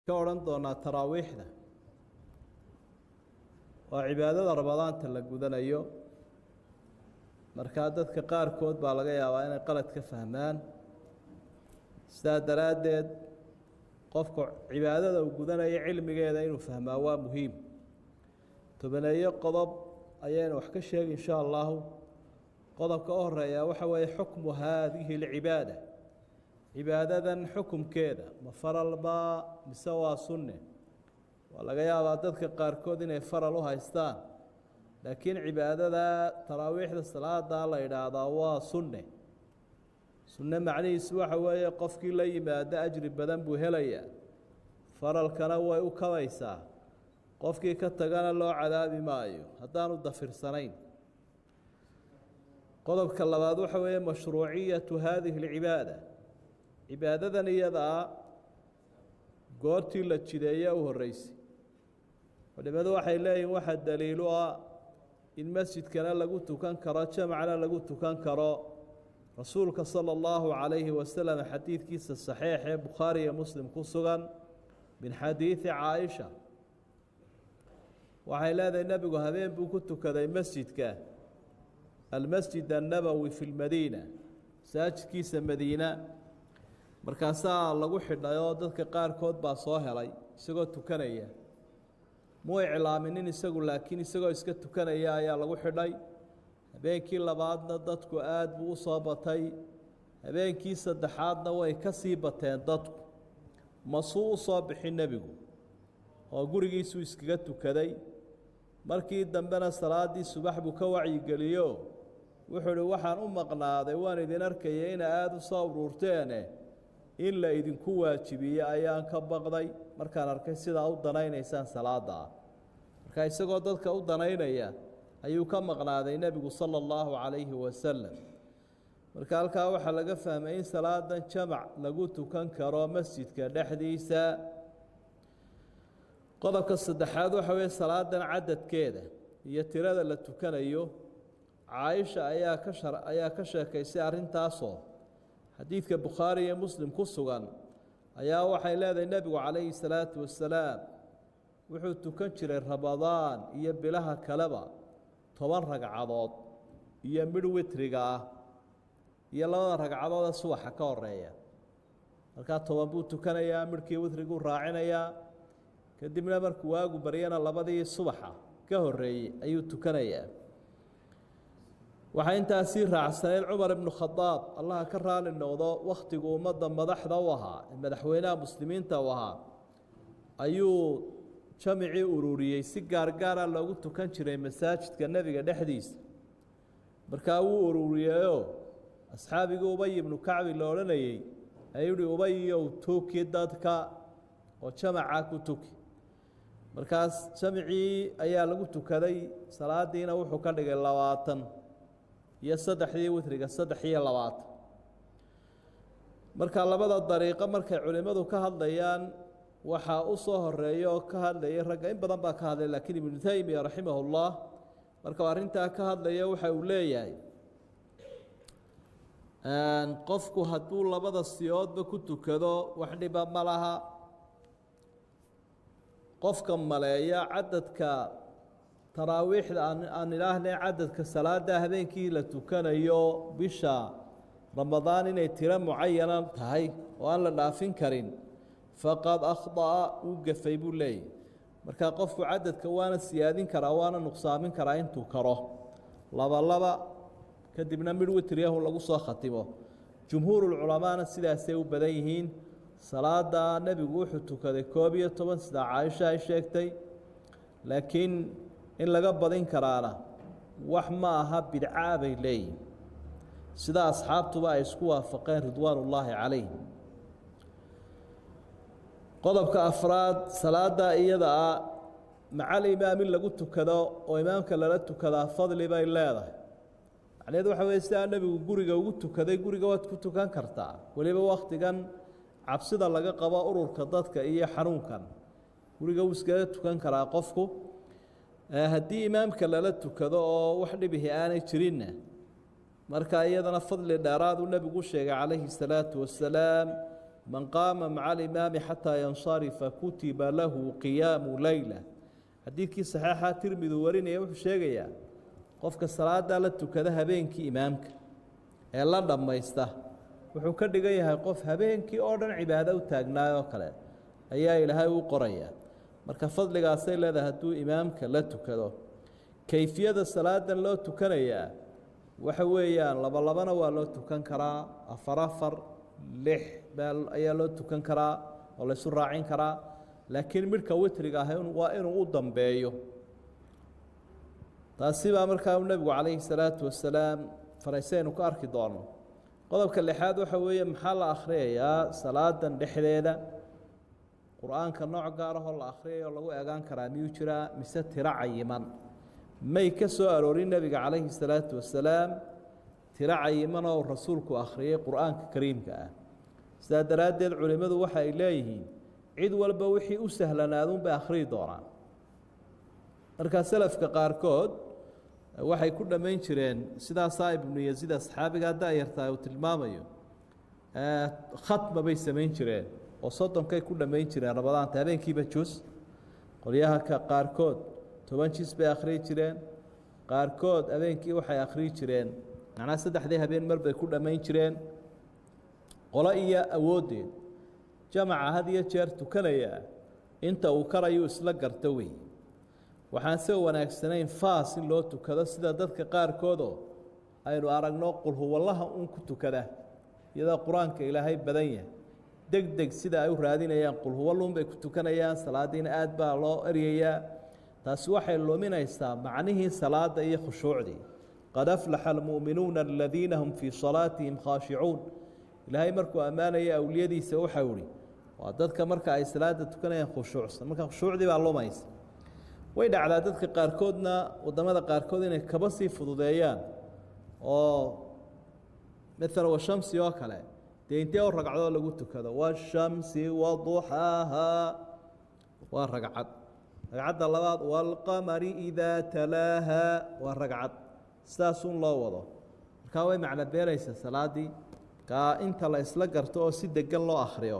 كورن دونا تراويحنا وعبادة رمضان تلقودنا أيو مركادات كقار كود بالغيا وأنا قلت كفهمان استاد رادد قفك عبادة وجودنا علم جيدا إنه فهمه مهم تبني قضب أيان وحكي الشيء إن شاء الله قضب كأهر يا وحوي حكم هذه العبادة عبادة حكم كذا مفرل با مسوى سنة ولا جاي عبادتك قاركود إن فرلوها يستان لكن عبادة تراويح الصلاة الله يراد هو سنة سنة معني سوى حوي قف كل عبادة أجر بدن بهليا فرل كنوى وكويسا قف كي كتجانا الله عذاب مايو هدانو الضفير سنين قضب كاللبادو حوي مشروعية هذه العبادة عبادة نيدا قرتي للشدية والرئيسي ولماذا وحي الله واحد دليلها المسجد كان لقوت كان كرا جمعنا لقوت كان كرا رسولك صلى الله عليه وسلم حديث كيس الصحيح بخاري مسلم قصغا من حديث عائشة وحي الله النبي وهذين بكت كذا المسجد كان المسجد النبوي في المدينة ساجد كيس المدينة markaasaa lagu xidhayo dadka qaar kood baa soo helay isagoo tukanaya muu iclaaminin isagu laakiin isagoo iska tukanaya ayaa lagu xidhay habeenkii labaadna dadku aad buu u soo batay habeenkii saddexaadna way ka sii bateen dadku masuu u soo bixin nebigu oo gurigiisu iskaga tukaday markii dambena salaadii subax buu ka wacyigeliyo wuxuu waxaan u maqnaaday waan idin arkayay in aad u soo ururteene in la idinku waajibiye ayaan ka baqday markaan arkay sida u danaynaysaan salaada marka isagoo dadka u danaynaya ayuu ka maqnaaday nabigu sallallahu alayhi wasallam marka halka waxa laga fahmay in salaadan jamac lagu tukan karo masjidka dhexdiisa qodobka saddexaad waxa weeye salaadan cadadkeeda iyo tirada la tukanayo Aisha ayaa ka sheekaysay arintaasoo حديث البخاري ومسلم كسوغان أيا وحي لاذا النبي عليه الصلاة والسلام وحوت تكنشر رمضان يبلها كلبا تمرق عضاد يمر وترقا يلا رق عضاد سوى حكار ريا الكات توابو تكن يا مركي وترقو راعنا يا كدمنا مركواق وبرينا لبدي الصبح كهري أيو تكن يا وحين تأثير عسل عمر بن الخطاب الله كرر النوضاء وقت قومض مدح ضوها مدحوينا مسلمين توها أيو جمعي أوروري سجار جارا لو قلت كان شري مساجد كالنبي قد حديث بركاو أوروريو أصحابي أبي بن كعب اللورني أيوري أبي وتوكي دادك وجمعك وتوكي مركز جمعي أيا لو قلت كذي صلاة دينا وحكان اللواتن يا صدحي وثرق الصدحي اللوات مركا لبدا الطريقة مركا علماء كهالديان وحا أصوه الرئيو كهالديان رقاين بدن با كهالديان لكن ابن تيمية رحمه الله مركا وارنتا كهالديان وحا أولياي أن قفكو هدول لبدا السياد بكتو كذو وحدي باب ملاها قفكا ملايا عددك تراويح أن إلهنا عدد كالصلاة هذينكي لتكنيو بشا رمضان إن ترى معينا تهي وأن لا فنكرين فقد أخطأ وقف يبولي مركا قف عدد كوان السيادين كراوانا نقصامين كراين توكره لبا كدبنا من وتريه ولا قصة ختمه جمهور العلماء السلاسة وبديهين صلاة النبي وحده كذا كوبية طبعا سدا عائشة شيكتي لكن إن لقى بدين كرانا وحماها بدعاء بيلي سدا أصحاب تبا يسكوا فقين رضوان الله عليهم قضب كأفراد صلاة إيضا مع الإمام اللي قلت كذا وإمامك اللي قلت كذا فضل بي الله يعني هذا وحوى يستعى النبي وقرق وقلت كذا قرق وقت كان كرتا وليبا وقت كان عبسدا لقى قبا أرور كضادك إيا حنون كان قرق وسكذا كان كرا قفكو هدي إمامك لا تكذا وحدي به أنا يشرينا مركا أيضا فضل الداراد والنبي قشة عليه الصلاة والسلام man qaama maca alimaami xataa yansarifa kutiba lahu qiyaamu leyla xadiidkii saxiixa tirmidu warinaya wuxuu sheegayaa qofka salaada la tukada habeenkii imaamka ee la dhammaysta wuxuu ka dhigan yahay qof habeenkii oo dhan cibaado u taagnaayoo kale ayaa ilaahay u qorayaa marka fadligaasay leedahay hadduu imaamka la tukado kayfiyada salaadan loo tukanayaa waxa weeyaan labalabana waa loo tukan karaa afar afar lix ayaa loo tukan karaa oo laysu raacin karaa laakiin midhka witriga ah waa inuu u dambeeyo taasi baa markaa nebigu calayhi salaatu wasalaam faraysaynu ka arki doono qodobka lixaad waxa weeye maxaa la akhriyayaa salaadan dhexdeeda qur-aanka nooc gaar ahoo la akhriyayo lagu eegaan karaa miyuu jiraa mise tiro cayiman may ka soo aroorin nebiga calayhi salaatu wasalaam tiro cayiman oo rasuulku akhriyey qur-aanka kariimka ah sidaa daraaddeed culimmadu waxa ay leeyihiin cid walba wixii u sahlanaaduun bay akhriyi doonaan markaa selafka qaarkood waxay ku dhammayn jireen sidaasaa ibnu yaziid asxaabigaa da-yartaa uu tilmaamayo khatma bay samayn jireen oo soddonkay ku dhammayn jireen ramadaanta habeenkiiba jus qolyaha qaarkood 10 jis bay akhriyi jireen qaarkood habeenkii waxay akhriyi jireen macnaa saddexdii habeen mar bay ku dhammayn jireen qolo iyo awooddeed jamaca had iyo jeer tukanaya inta uu karayuu isla garto wey waxaan se wanaagsanayn faas in loo tukado sida dadka qaarkoodoo aynu aragno qulhuwallaha un ku tukada iyadoo qur-aanka ilaahay badan yahay deg deg sida ay u raadinayaan qulhuwallun bay ku tukanayaan salaadiina aad baa loo eryayaa taasi waxay luminaysaa macnihii salaada iyo khushuucdii qad aflaxa almu'minuuna aladiina hum fii salaatihim khaashicuun ilaahay markuu ammaanaya awliyadiisa waxau ihi waa dadka marka ay salaada tukanayaan khushuucsan marka khushuucdii baa lumaysa way dhacdaa dadka qaarkoodna waddamada qaarkood inay kaba sii fududeeyaan oo maalan washamsi oo kale dee intee oo ragcadoo lagu tukado washamsi waduxaaha waa ragcad ragcadda labaad waalqamari idaa talaaha waa ragcad sidaasun loo wado markaa way macno beelaysaa salaaddii kaa inta la isla garto oo si degan loo akhriyo